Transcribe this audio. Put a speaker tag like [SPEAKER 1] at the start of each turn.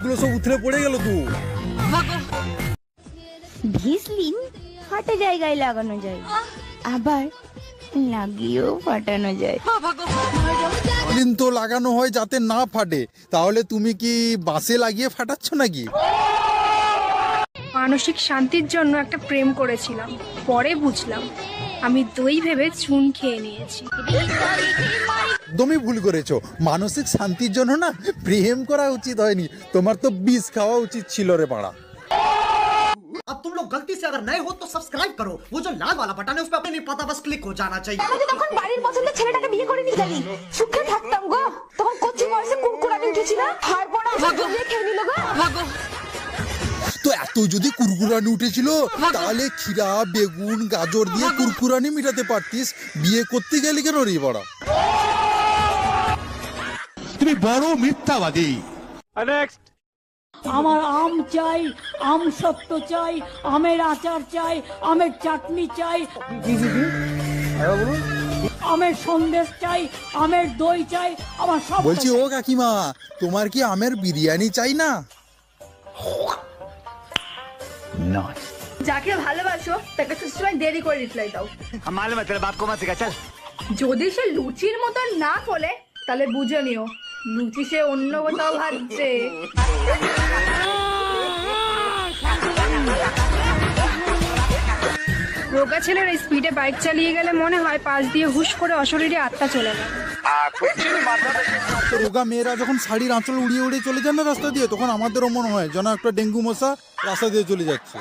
[SPEAKER 1] গুলো সব উথলে পড়ে গেল তো।
[SPEAKER 2] ভেসলিন ফাটা জায়গায় লাগানো যায়, আবার লাগিয়েও ফাটানো যায়।
[SPEAKER 1] ভ্যাসলিন তো লাগানো হয় যাতে না ফাটে, তাহলে তুমি কি বাসে লাগিয়ে ফাটাচ্ছ নাকি?
[SPEAKER 3] মানসিক শান্তির জন্য একটা প্রেম করেছিলাম, পরে বুঝলাম আমি দই ভেবে চুন খেয়ে নিয়েছি।
[SPEAKER 1] একদমই ভুল করেছো। মানসিক শান্তির জন্য না প্রেম করা উচিত হয়নি, তোমার তো বিষ খাওয়া উচিত ছিল রে পাড়া।
[SPEAKER 4] अब तुम लोग गलती से अगर नए हो तो सब्सक्राइब करो, वो जो लाल वाला बटन है उस पर अपने नहीं पता बस क्लिक हो जाना चाहिए।
[SPEAKER 2] আমি তখন বাড়ির পছন্দের ছেলেটাকে বিয়ে করে নিয়ে গেলি, সুখে থাকতাম গো। তখন কচি বয়সে কুরকুরানি উঠেছি না, হাড় পড়া জমিয়ে খেয়ে নিল গো।
[SPEAKER 1] তো এত যদি কুরকুরানি উঠেছিল তাহলে ক্ষীরা বেগুন গাজর দিয়ে কুরকুরানি মিটাতে পারতিস, বিয়ে করতে গেলি কেন রে পাড়া?
[SPEAKER 5] তুমি বড় মিথ্যাবাদী।
[SPEAKER 6] আমার আম চাই, আম সত্য চাই, আমের আচার চাই, আমের চাটনি চাই, আমের সন্দেশ চাই, আমের দই চাই, আমার সব
[SPEAKER 1] বলছি ও কাকিমা, তোমার কি আমের বিরিয়ানি চাই না?
[SPEAKER 3] যাকে ভালোবাসো তাকে সবসময় দেরি করে রিপ্লাই দাও।
[SPEAKER 5] मालूम है तेरे बाप को मत सिखा, चल।
[SPEAKER 3] যদি সে লুচির মতন না খোলে তাহলে বুঝে নিও লুচি সে অন্য কোথাও ভাজছে। রোগা ছেলেরা স্পিডে বাইক চালিয়ে গেলে মনে হয় পাশ দিয়ে হুশ করে অশরীরে আত্মা চলে গেল।
[SPEAKER 1] রোগা মেয়েরা যখন শাড়ির আঁচল উড়িয়ে উড়িয়ে চলে যায় না রাস্তা দিয়ে, তখন আমাদেরও মনে হয় যেন একটা ডেঙ্গু মশা রাস্তা দিয়ে চলে যাচ্ছে।